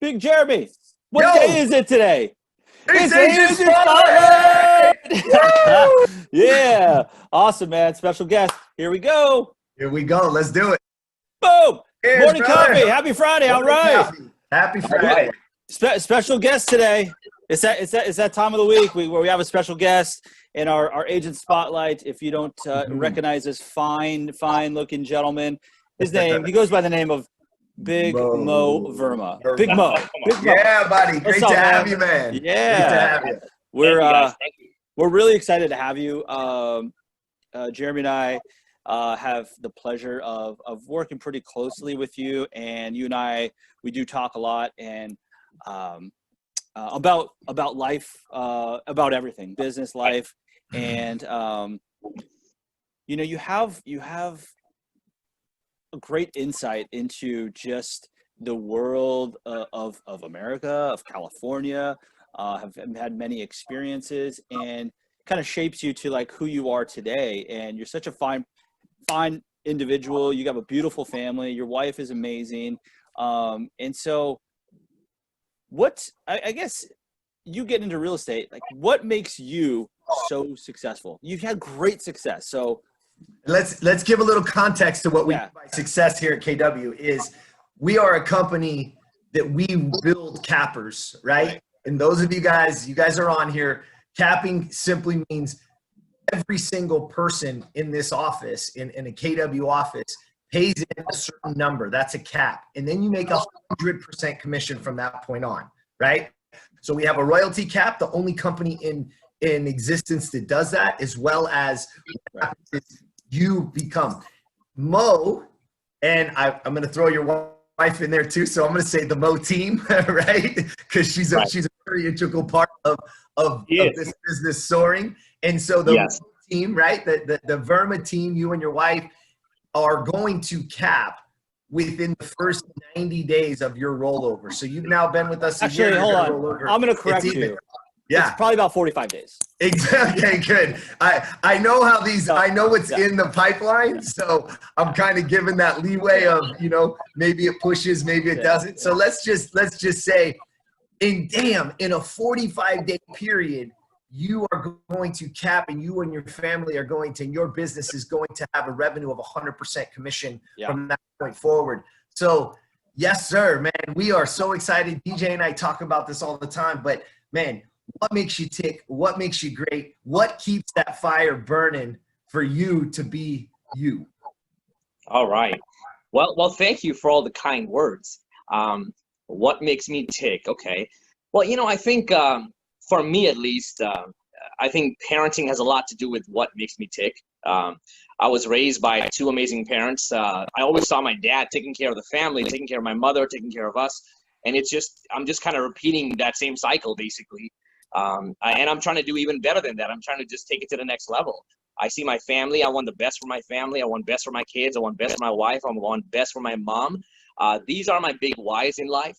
Big Jeremy, what Yo! day is it today? It's Agent Agent Spotlight! Yeah, awesome, man. Special guest. Here we go. Here we go. Let's do it. Boom. Cheers, Morning brother. coffee. Happy Friday. All Morning right. coffee. Happy Friday. Special guest today. It's that time of the week where we have a special guest in our Agent Spotlight. If you don't recognize this fine looking gentleman, he goes by the name of Big Mo Verma. Big Mo. Big Mo. Yeah, buddy. Great to have you, man. Yeah. Great to have you. We're really excited to have you. Jeremy and I have the pleasure of working pretty closely with you, and you and I, we do talk a lot and about life, about everything, business, life, and you have a great insight into just the world of America, of California. Have had many experiences and kind of shapes you to like who you are today. And you're such a fine individual. You have a beautiful family. Your wife is amazing. And so I guess you get into real estate, like what makes you so successful? You've had great success. So let's give a little context to what we mean by success here at KW. Is we are a company that we build cappers, right? And those of you guys are on here. Capping simply means every single person in this office, in a KW office, pays in a certain number. That's a cap. And then you make 100% commission from that point on, right? So we have a royalty cap, the only company in existence that does that, as well as you become Mo, and I'm going to throw your wife in there too. So I'm going to say the Mo team, right? Because she's a very integral part of this business soaring. And so the team, right? The Verma team, you and your wife are going to cap within the first 90 days of your rollover. So you've now been with us. Actually, hold on. I'm going to correct you. Yeah. It's probably about 45 days. Exactly. Okay, good. I know how I know what's in the pipeline. So I'm kind of giving that leeway of, maybe it pushes, maybe it doesn't. So let's just say in a 45-day period, you are going to cap, and you and your family are going to, and your business is going to have a revenue of 100% commission from that point forward. So yes, sir, man, we are so excited. DJ and I talk about this all the time, but man, what makes you tick? What makes you great? What keeps that fire burning for you to be you? All right. Well, thank you for all the kind words. What makes me tick? Okay. Well, I think for me at least, I think parenting has a lot to do with what makes me tick. I was raised by two amazing parents. I always saw my dad taking care of the family, taking care of my mother, taking care of us. And I'm just kind of repeating that same cycle, basically. And I'm trying to do even better than that. I'm trying to just take it to the next level. I see my family. I want the best for my family. I want best for my kids. I want best for my wife. I want best for my mom. These are my big whys in life.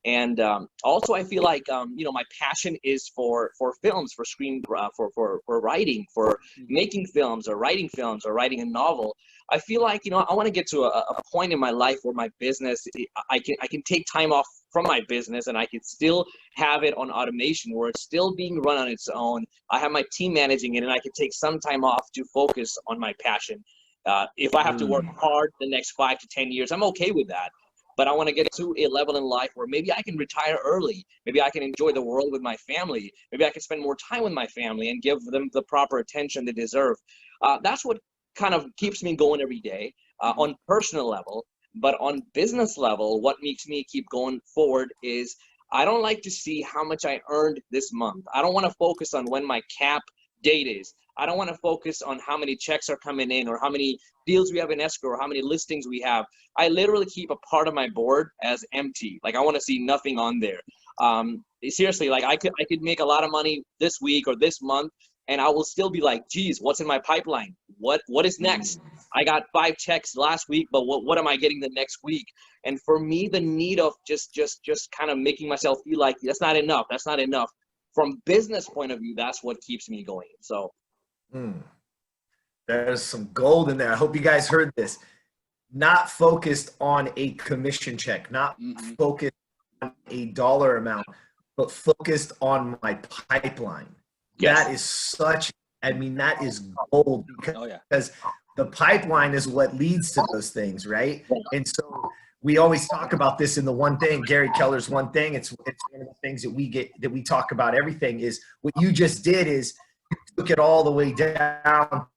And also, I feel like my passion is for films, for screen, for writing, for making films or writing a novel. I feel like I want to get to a point in my life where my business, I can take time off from my business, and I can still have it on automation where it's still being run on its own. I have my team managing it, and I can take some time off to focus on my passion. If I have to work hard the next 5 to 10 years, I'm okay with that. But I want to get to a level in life where maybe I can retire early. Maybe I can enjoy the world with my family. Maybe I can spend more time with my family and give them the proper attention they deserve. That's what kind of keeps me going every day on personal level. But on business level, what makes me keep going forward is I don't like to see how much I earned this month. I don't want to focus on when my cap date is. I don't want to focus on how many checks are coming in or how many deals we have in escrow or how many listings we have. I literally keep a part of my board as empty. Like I want to see nothing on there. Seriously, like I could make a lot of money this week or this month, and I will still be like, geez, what's in my pipeline? What is next? I got 5 checks last week, but what am I getting the next week? And for me, the need of just kind of making myself feel like that's not enough. That's not enough. From business point of view, that's what keeps me going. So. There's some gold in there. I hope you guys heard this. Not focused on a commission check, not focused a dollar amount, but focused on my pipeline. Yes. That is such, I mean, that is gold because, Oh yeah. the pipeline is what leads to those things, right? And so we always talk about this in the one thing, Gary Keller's one thing. It's one of the things that we talk about everything is what you just did is you took it all the way down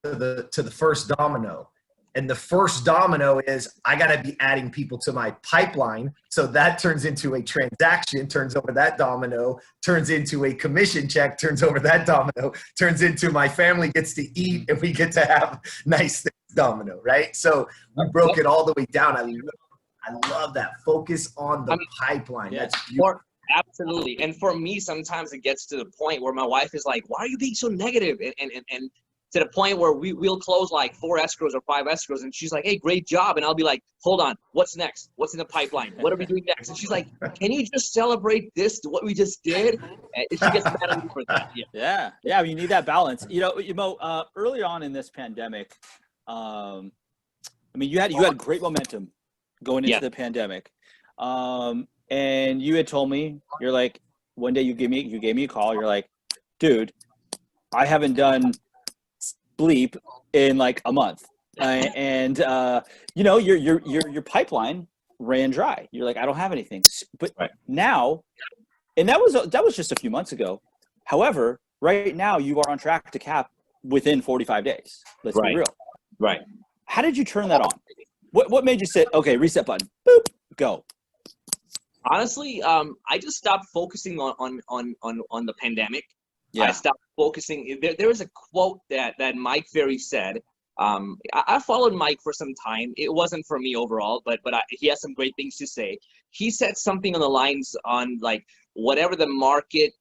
to the first domino. And the first domino is I got to be adding people to my pipeline. So that turns into a transaction, turns over that domino, turns into a commission check, turns over that domino, turns into my family gets to eat and we get to have nice things domino, right? So we broke it all the way down. I love that. Focus on the pipeline. Yeah. That's beautiful. Absolutely. And for me, sometimes it gets to the point where my wife is like, why are you being so negative? And to the point where we'll close like 4 escrows or 5 escrows. And she's like, hey, great job. And I'll be like, hold on, what's next? What's in the pipeline? What are we doing next? And she's like, can you just celebrate this, what we just did? And she gets mad at me for that. Yeah. You need that balance. Early on in this pandemic, I mean, you had great momentum going into the pandemic. And you had told me, you're like, one day you gave me a call. You're like, dude, I haven't done bleep in like a month. Your pipeline ran dry. You're like, I don't have anything. But now, and that was just a few months ago. However, right now you are on track to cap within 45 days. Let's be real. Right. How did you turn that on? What made you say, okay, reset button, boop, go? Honestly, I just stopped focusing on the pandemic. Yeah. I stopped focusing. There was a quote that Mike Ferry said. I followed Mike for some time. It wasn't for me overall, but he has some great things to say. He said something on the lines on like, whatever the market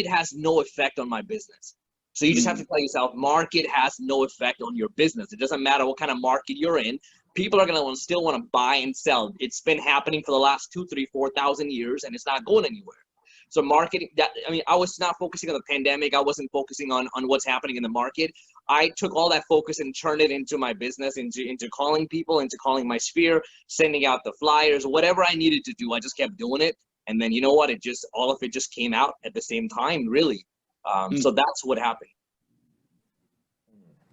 has no effect on my business. So you just have to tell yourself, market has no effect on your business. It doesn't matter what kind of market you're in. People are going to still want to buy and sell. It's been happening for the last 2, 3, 4,000 years, and it's not going anywhere. So marketing, I was not focusing on the pandemic. I wasn't focusing on what's happening in the market. I took all that focus and turned it into my business, into calling people, into calling my sphere, sending out the flyers, whatever I needed to do. I just kept doing it. And then, you know what? All of it just came out at the same time, really. So that's what happened.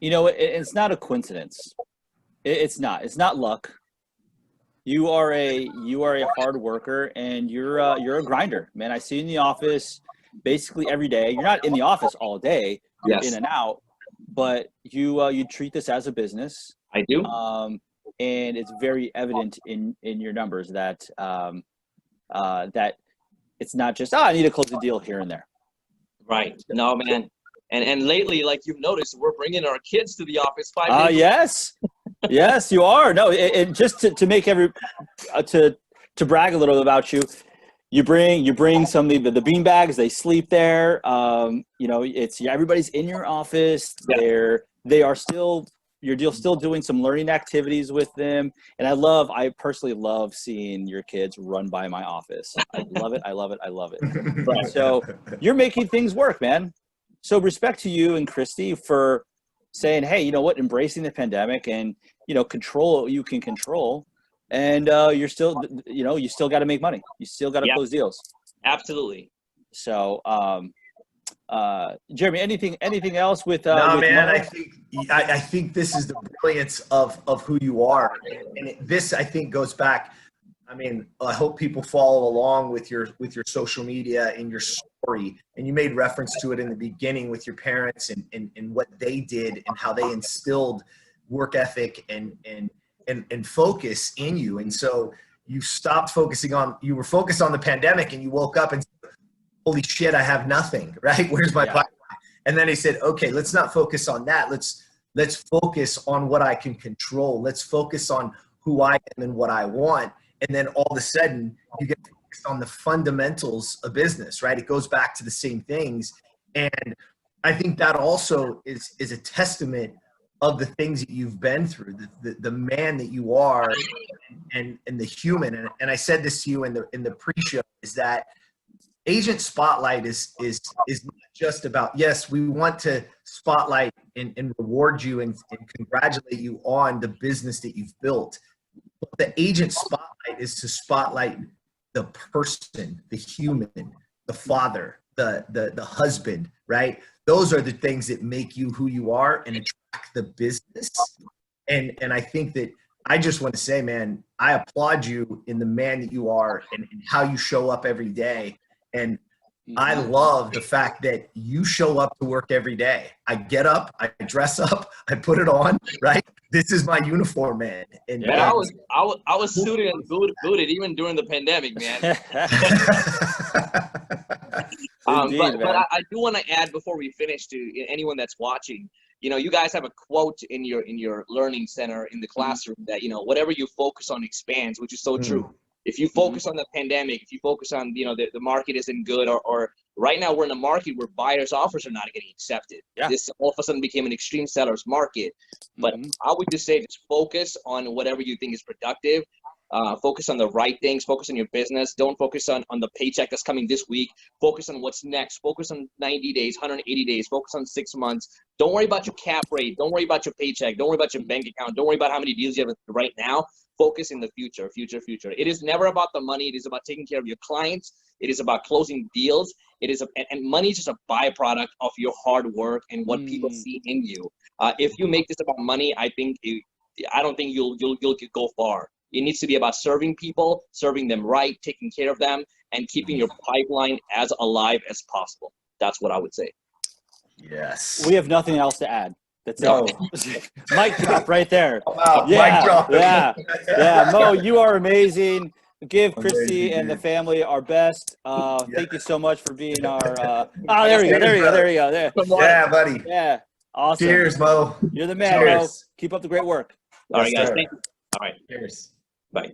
It's not a coincidence. It's not luck. You are a hard worker and you're a grinder, man. I see you in the office basically every day. You're not in the office all day. You're in and out, but you treat this as a business. I do. And it's very evident in your numbers that that it's not just I need to close a deal here and there. Right. No, man. And lately, like you've noticed, we're bringing our kids to the office 5 days. Yes. Yes, you are. No, and just to make to brag a little about you, you bring some of the bean bags. They sleep there. It's everybody's in your office. Yeah. You're still doing some learning activities with them, and I personally love seeing your kids run by my office. I love it. I love it. I love it. Right. So you're making things work, man. So respect to you and Christy for saying, hey, you know what, embracing the pandemic and, control what you can control. And you still got to make money. You still got to close deals. Absolutely. So, Jeremy, anything else with no, with man, Mo? I think this is the brilliance of who you are. And this, I think, goes back. I mean, I hope people follow along with your social media and your story. And you made reference to it in the beginning with your parents and what they did and how they instilled work ethic and focus in you. And so you you were focused on the pandemic and you woke up and said, holy shit, I have nothing, right? Where's my pipeline? And then he said, okay, let's not focus on that. Let's focus on what I can control. Let's focus on who I am and what I want. And then all of a sudden you get focused on the fundamentals of business, right? It goes back to the same things. And I think that also is a testament of the things that you've been through, the man that you are and the human. And I said this to you in the pre-show is that Agent Spotlight is not just about, yes, we want to spotlight and reward you and congratulate you on the business that you've built. But the Agent Spotlight is to spotlight the person, the human, the father, the husband, right? Those are the things that make you who you are and attract the business. And I think that I just want to say, man, I applaud you in the man that you are and how you show up every day. And I love the fact that you show up to work every day. I get up, I dress up, I put it on, right? This is my uniform, man. And I was suited and booted even during the pandemic, man. Indeed, but I do want to add before we finish to anyone that's watching, you know, you guys have a quote in your learning center in the classroom that, you know, whatever you focus on expands, which is so true. If you focus on the pandemic, if you focus on, you know, the market isn't good, or right now we're in a market where buyers' offers are not getting accepted. Yeah. This all of a sudden became an extreme seller's market. But I would just say just focus on whatever you think is productive. Focus on the right things. Focus on your business. Don't focus on the paycheck that's coming this week. Focus on what's next. Focus on 90 days, 180 days. Focus on 6 months. Don't worry about your cap rate. Don't worry about your paycheck. Don't worry about your bank account. Don't worry about how many deals you have right now. Focus in the future, future. It is never about the money. It is about taking care of your clients. It is about closing deals. It is and money is just a byproduct of your hard work and what people see in you. If you make this about money, I don't think you'll go far. It needs to be about serving people, serving them right, taking care of them, and keeping your pipeline as alive as possible. That's what I would say. Yes. We have nothing else to add. That's it. Mic drop right there. Wow, yeah, mic drop. Yeah. Mo, you are amazing. Give Christy and the family our best. Thank you so much for being our. There we go. There. Yeah, buddy. Yeah. Awesome. Cheers, Mo. You're the man, Mo. Keep up the great work. All right, guys. Thank you. All right. Cheers. Bye.